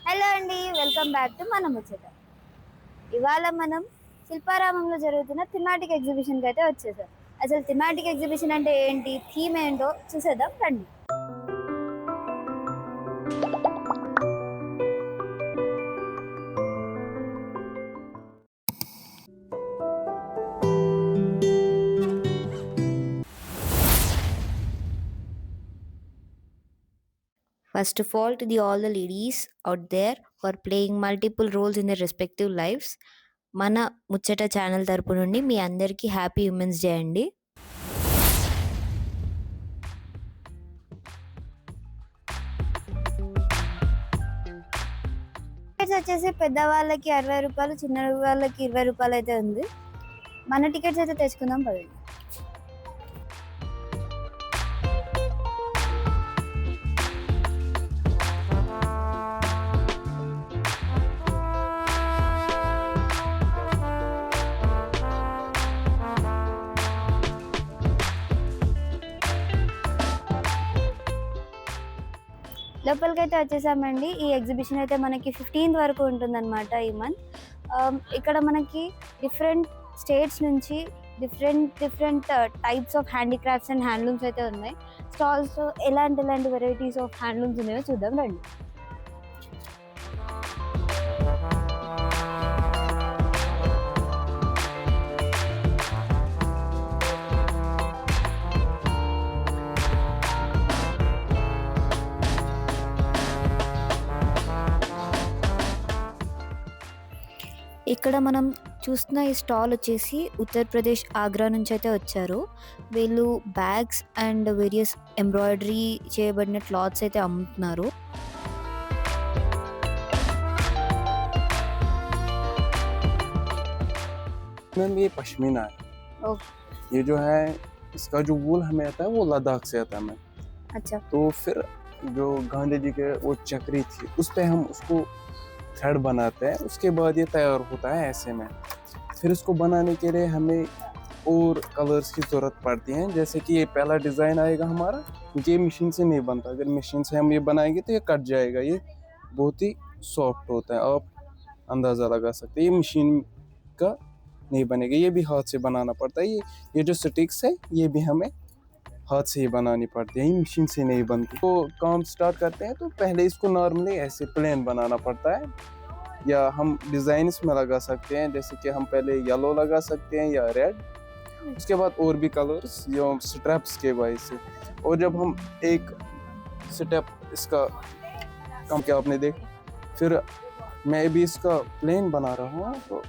Hello అండి, welcome back to మన ముచ్చట. ఇవాళ మనం శిల్పారామంలో జరుగుతున్న థిమాటిక్ ఎగ్జిబిషన్కి అయితే వచ్చేసాం. అసలు థిమాటిక్ ఎగ్జిబిషన్ అంటే ఏంటి, థీమ్ ఏంటో చూసేద్దాం రండి. First of all, to all the ladies out there who are playing multiple roles in their respective lives, మన ముచ్చట ఛానల్ తరపు నుండి మీ అందరికీ హ్యాపీ ఉమెన్స్ డే అండి. టికెట్స్ వచ్చేసి పెద్దవాళ్ళకి 60 రూపాయలు, చిన్న వాళ్ళకి 20 రూపాయలు అయితే ఉంది. మన టికెట్స్ అయితే తెచ్చుకుందాం పదండి. లోపలికైతే వచ్చేసామండి. ఈ ఎగ్జిబిషన్ అయితే మనకి 15th వరకు ఉంటుందన్నమాట ఈ మంత్. ఇక్కడ మనకి డిఫరెంట్ స్టేట్స్ నుంచి different types of handicrafts and handlooms అయితే ఉన్నాయి. స్టాల్స్ ఎలాంటి వెరైటీస్ ఆఫ్ హ్యాండ్లూమ్స్ ఉన్నాయో చూద్దాం రండి. ఇక్కడ మనం చూస్తున్న ఈ స్టాల్ వచ్చేసి ఉత్తరప్రదేశ్ ఆగ్రా నుంచి అయితే వచ్చారు. వీళ్ళు బ్యాగ్స్ అండ్ వేరియస్ ఎంబ్రాయిడరీ చేయబడిన క్లాత్స్ అయితే అమ్ముతున్నారు. मैम ये पश्मीना है। ये जो है इसका जो वूल हमें आता है वो लद्दाख से आता है मैम। अच्छा। तो फिर जो गांधी जी के वो चक्री थी उस पे हम उसको थ्रेड बनाते हैं, उसके बाद ये तैयार होता है ऐसे में। फिर इसको बनाने के लिए हमें और कलर्स की ज़रूरत पड़ती है। जैसे कि ये पहला डिज़ाइन आएगा हमारा, क्योंकि ये मशीन से नहीं बनता। अगर मशीन से हम ये बनाएंगे तो ये कट जाएगा। ये बहुत ही सॉफ्ट होता है, आप अंदाज़ा लगा सकते हैं। ये मशीन का नहीं बनेगा, ये भी हाथ से बनाना पड़ता है। ये जो स्टिक्स है ये भी हमें हाथ से ही बनानी पड़ती है, ये मशीन से नहीं बनती। तो काम स्टार्ट करते हैं तो पहले इसको नॉर्मली ऐसे प्लेन बनाना पड़ता है, या हम डिज़ाइन्स में लगा सकते हैं। जैसे कि हम पहले येलो लगा सकते हैं या रेड, उसके बाद और भी कलर्स जो स्ट्रैप्स के वजह से। और जब हम एक स्टेप इसका कम क्या आपने देखा, फिर मैं भी इसका प्लेन बना रहा हूँ, तो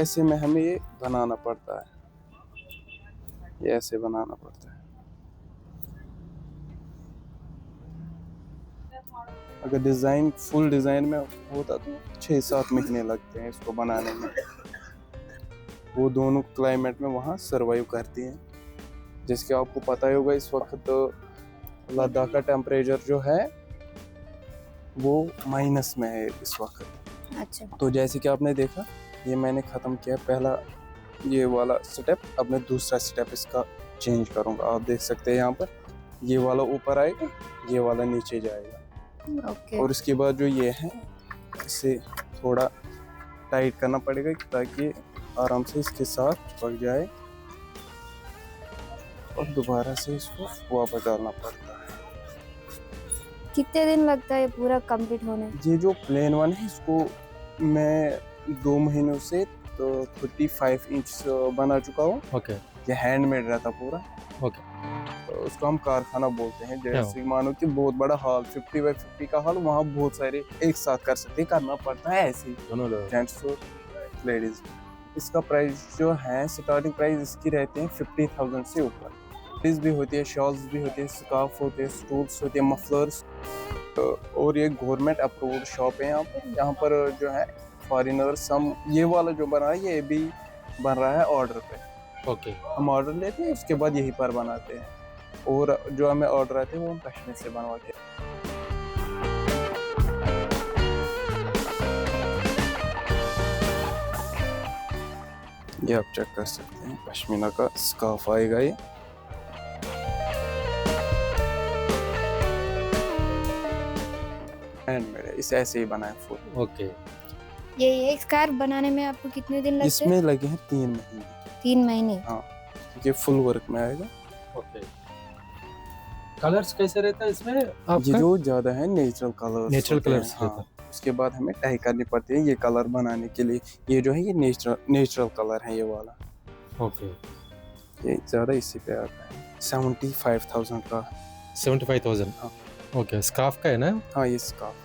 ऐसे में हमें ये बनाना पड़ता है, ये ऐसे बनाना पड़ता है। अगर डिज़ाइन फुल डिज़ाइन में होता तो 6-7 महीने लगते हैं इसको बनाने में। वो दोनों क्लाइमेट में वहाँ सर्वाइव करती हैं। जैसे कि आपको पता ही होगा इस वक्त तो लद्दाख का टेम्परेचर जो है वो माइनस में है इस वक्त। अच्छा। तो जैसे कि आपने देखा ये मैंने ख़त्म किया पहला ये वाला स्टेप, अब मैं दूसरा स्टेप इसका चेंज करूँगा। आप देख सकते हैं यहाँ पर ये वाला ऊपर आएगा, ये वाला नीचे जाएगा। ओके। और इसके बाद जो ये है इसे थोड़ा टाइट करना पड़ेगा ताकि आराम से इसके साथ चिपक जाए, और दोबारा से इसको वापस डालना पड़ता है। कितने दिन लगता है पूरा कंप्लीट होने? ये जो प्लेन वन है इसको मैं 2 महीनों से तो 35 इंच बना चुका हूँ। ओके। ये हैंडमेड रहता पूरा। ओके। तो उसको हम कारखाना बोलते हैं। जैसे मानो कि बहुत बड़ा हॉल 50x50 का हॉल, वहाँ बहुत सारे एक साथ कर सकते हैं, करना पड़ता है ऐसे ही दोनों लोग। जेंट्स और लेडीज। इसका प्राइस जो है स्टार्टिंग प्राइस इसकी रहते हैं 50,000 से ऊपर। ड्रेस भी होती है, शॉल्स भी होती है, स्कार्फ होते हैं, स्टूल्स होते हैं, मफलर्स। और ये गवर्नमेंट अप्रूव्ड शॉप है यहाँ पर जो है फॉरेनर्स। हम ये वाला जो बना है ये भी बन रहा है ऑर्डर पे। ओके। हम ऑर्डर लेते हैं, उसके बाद यहीं पर बनाते हैं, और जो हमें ऑर्डर आते हैं वो हम कश्मीर से बनवाते हैं। ये आप चेक कर सकते हैं, पश्मीना का स्कार्फ आएगा ये। हैंडमेड है, इसे ऐसे ही बनाया फुल। ओके। ये एक स्कार्फ बनाने में आपको कितने दिन लगते हैं? इसमें लगे हैं 3 महीने। 3 महीने। हाँ, ये फुल वर्क में आएगा। ओके। कलर्स कैसे रहता है इसमें ये आपका? जो ज्यादा है नेचुरल कलर्स नेचुरल होते हैं, कलर्स रहता हाँ। उसके बाद हमें डाई करनी पड़ती है ये कलर बनाने के लिए। ये जो है ये नेचुरल कलर है ये वाला। ओके। ये ज्यादा इसी पे आता है। 75,000 का। 75,000। हाँ। ओके, स्कार्फ का है ना? हाँ, ये स्कार्फ।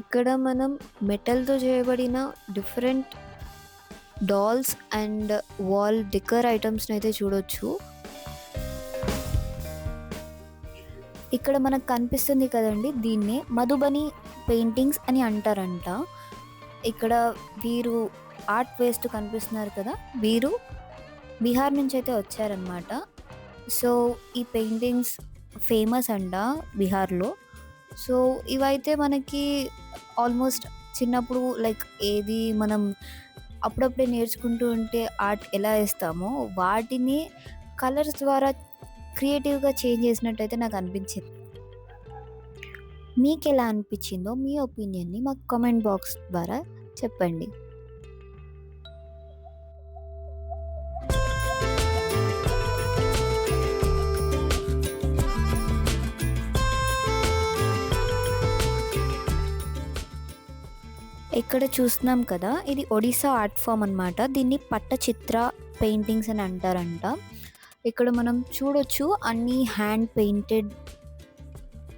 ఇక్కడ మనం మెటల్తో చేయబడిన different dolls and wall decor ఐటమ్స్ని అయితే చూడొచ్చు. ఇక్కడ మనకు కనిపిస్తుంది కదండి, దీన్నే మధుబని పెయింటింగ్స్ అని అంటారంట. ఇక్కడ వీరు ఆర్ట్ వేస్ట్ కనిపిస్తున్నారు కదా, వీరు బీహార్ నుంచి అయితే వచ్చారనమాట. సో ఈ పెయింటింగ్స్ ఫేమస్ అంట బీహార్లో. సో ఇవైతే మనకి ఆల్మోస్ట్ చిన్నప్పుడు లైక్ ఏది మనం అప్పుడప్పుడే నేర్చుకుంటూ ఉంటే ఆర్ట్ ఎలా వేస్తామో వాటిని కలర్స్ ద్వారా క్రియేటివ్గా చేంజ్ చేసినట్టయితే నాకు అనిపించింది. మీకు ఎలా అనిపించిందో మీ ఒపీనియన్ని మాకు కామెంట్ బాక్స్ ద్వారా చెప్పండి. ఇక్కడ చూస్తున్నాం కదా, ఇది ఒడిస్సా ఆర్ట్ ఫామ్ అనమాట. దీన్ని పట్టచిత్ర పెయింటింగ్స్ అని అంటారంట. ఇక్కడ మనం చూడొచ్చు అన్నీ హ్యాండ్ పెయింటెడ్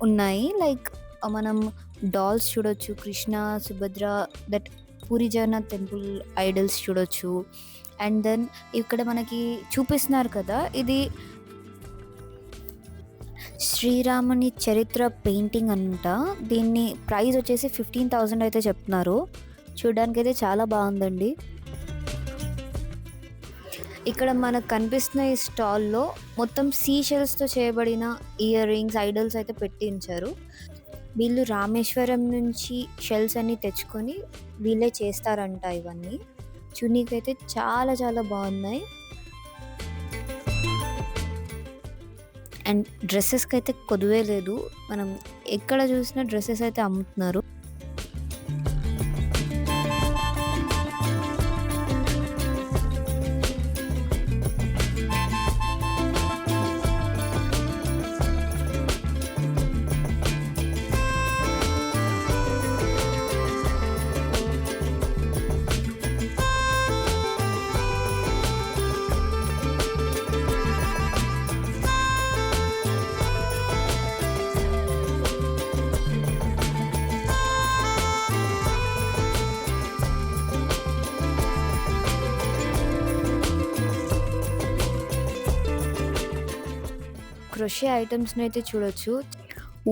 ఉన్నాయి. లైక్ మనం డాల్స్ చూడొచ్చు, Krishna, Subhadra, that Puri Jagannath temple idols చూడొచ్చు. అండ్ దెన్ ఇక్కడ మనకి చూపిస్తున్నారు కదా, ఇది శ్రీరాముని చరిత్ర పెయింటింగ్ అంట. దీన్ని ప్రైస్ వచ్చేసి 15,000 అయితే చెప్తున్నారు. చూడడానికి అయితే చాలా బాగుందండి. ఇక్కడ మనకు కనిపిస్తున్న ఈ స్టాల్లో మొత్తం సీషెల్స్తో చేయబడిన ఇయర్ రింగ్స్, ఐడల్స్ అయితే పెట్టించారు. వీళ్ళు రామేశ్వరం నుంచి షెల్స్ అన్ని తెచ్చుకొని వీళ్ళే చేస్తారంట ఇవన్నీ. చూడనీకైతే చాలా చాలా బాగున్నాయి. అండ్ డ్రెస్సెస్కి అయితే కొదువే లేదు, మనం ఎక్కడ చూసినా డ్రెస్సెస్ అయితే అమ్ముతున్నారు. క్రోషే ఐటమ్స్ని అయితే చూడొచ్చు.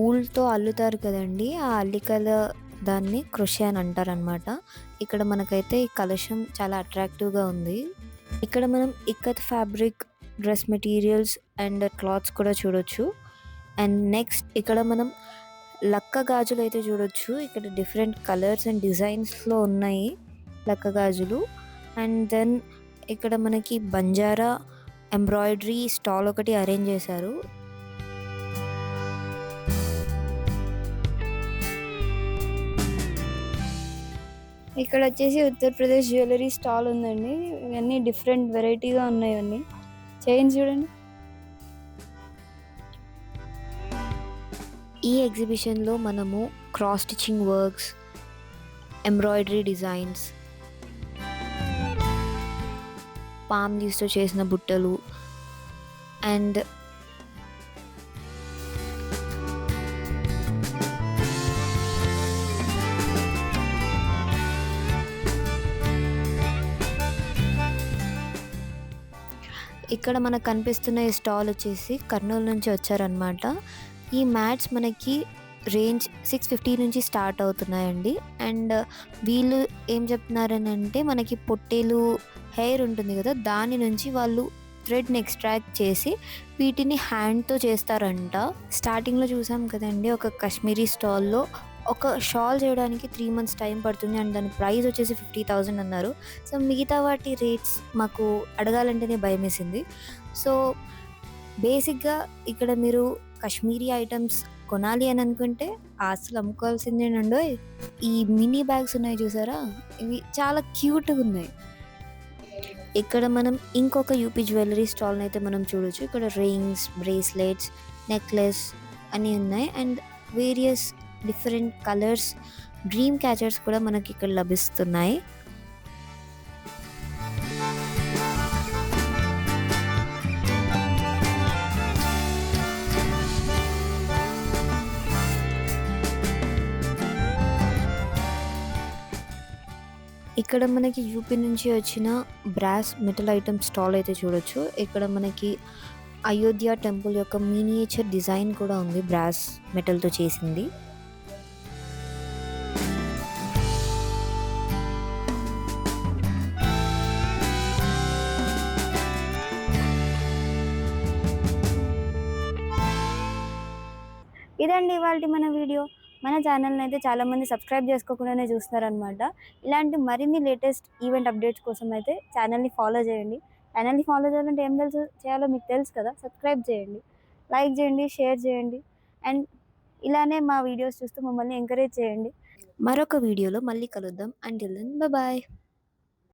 ఊల్తో అల్లుతారు కదండి, ఆ అల్లికల దాన్ని క్రోషే అని అంటారనమాట. ఇక్కడ మనకైతే ఈ కలశం చాలా అట్రాక్టివ్గా ఉంది. ఇక్కడ మనం ikat fabric, dress materials and clothes కూడా చూడొచ్చు. అండ్ నెక్స్ట్ ఇక్కడ మనం లక్క గాజులు అయితే చూడొచ్చు. ఇక్కడ డిఫరెంట్ కలర్స్ అండ్ డిజైన్స్లో ఉన్నాయి లక్క గాజులు. అండ్ దెన్ ఇక్కడ మనకి బంజారా ఎంబ్రాయిడరీ స్టాల్ ఒకటి అరేంజ్ చేశారు. ఇక్కడ వచ్చేసి ఉత్తరప్రదేశ్ జ్యువెలరీ స్టాల్ ఉందండి. ఇవన్నీ డిఫరెంట్ వెరైటీగా ఉన్నాయి. ఇవన్నీ చైన్స్ చూడండి. ఈ ఎగ్జిబిషన్లో మనము cross stitching works, embroidery designs, palm లీవ్స్తో చేసిన బుట్టలు అండ్ ఇక్కడ మనకు కనిపిస్తున్న ఈ స్టాల్ వచ్చేసి కర్నూలు నుంచి వచ్చారనమాట. ఈ మ్యాట్స్ మనకి రేంజ్ 650 నుంచి స్టార్ట్ అవుతున్నాయండి. అండ్ వీళ్ళు ఏం చెప్తున్నారని అంటే మనకి పొట్టేలు హెయిర్ ఉంటుంది కదా, దాని నుంచి వాళ్ళు థ్రెడ్ని ఎక్స్ట్రాక్ట్ చేసి వీటిని హ్యాండ్తో చేస్తారంట. స్టార్టింగ్లో చూసాం కదండి ఒక కాశ్మీరీ స్టాల్లో ఒక షాల్ చేయడానికి 3 months టైం పడుతుంది అండ్ దాని ప్రైస్ వచ్చేసి 50,000 అన్నారు. సో మిగతా వాటి రేట్స్ మాకు అడగాలంటేనే భయం వేసింది. సో బేసిక్గా ఇక్కడ మీరు కాశ్మీరీ ఐటమ్స్ కొనాలి అని అనుకుంటే అసలు అమ్ముకోవాల్సిందేనండో. ఈ మినీ బ్యాగ్స్ ఉన్నాయి చూసారా, ఇవి చాలా క్యూట్గా ఉన్నాయి. ఇక్కడ మనం ఇంకొక యూపీ జ్యువెలరీ స్టాల్ని అయితే మనం చూడొచ్చు. ఇక్కడ రింగ్స్, బ్రేస్లెట్స్, నెక్లెస్ అన్నీ ఉన్నాయి and various different colours dream catchers కూడా మనకి ఇక్కడ లభిస్తున్నాయి. ఇక్కడ మనకి యూపీ నుంచి వచ్చిన బ్రాస్ మెటల్ ఐటమ్ స్టాల్ అయితే చూడొచ్చు. ఇక్కడ మనకి అయోధ్య టెంపుల్ యొక్క మినియేచర్ డిజైన్ కూడా ఉంది, బ్రాస్ మెటల్తో చేసింది. ఇదండి ఇవాళ మన వీడియో. మన ఛానల్ని అయితే చాలామంది సబ్స్క్రైబ్ చేసుకోకుండానే చూస్తున్నారనమాట. ఇలాంటి మరిన్ని లేటెస్ట్ ఈవెంట్ అప్డేట్స్ కోసం అయితే ఛానల్ని ఫాలో చేయండి. ఛానల్ని ఫాలో చేయాలంటే ఏం చేయాలో మీకు తెలుసు కదా, సబ్స్క్రైబ్ చేయండి, లైక్ చేయండి, షేర్ చేయండి అండ్ ఇలానే మా వీడియోస్ చూస్తూ మమ్మల్ని ఎంకరేజ్ చేయండి. మరొక వీడియోలో మళ్ళీ కలుద్దాం. Until then bye.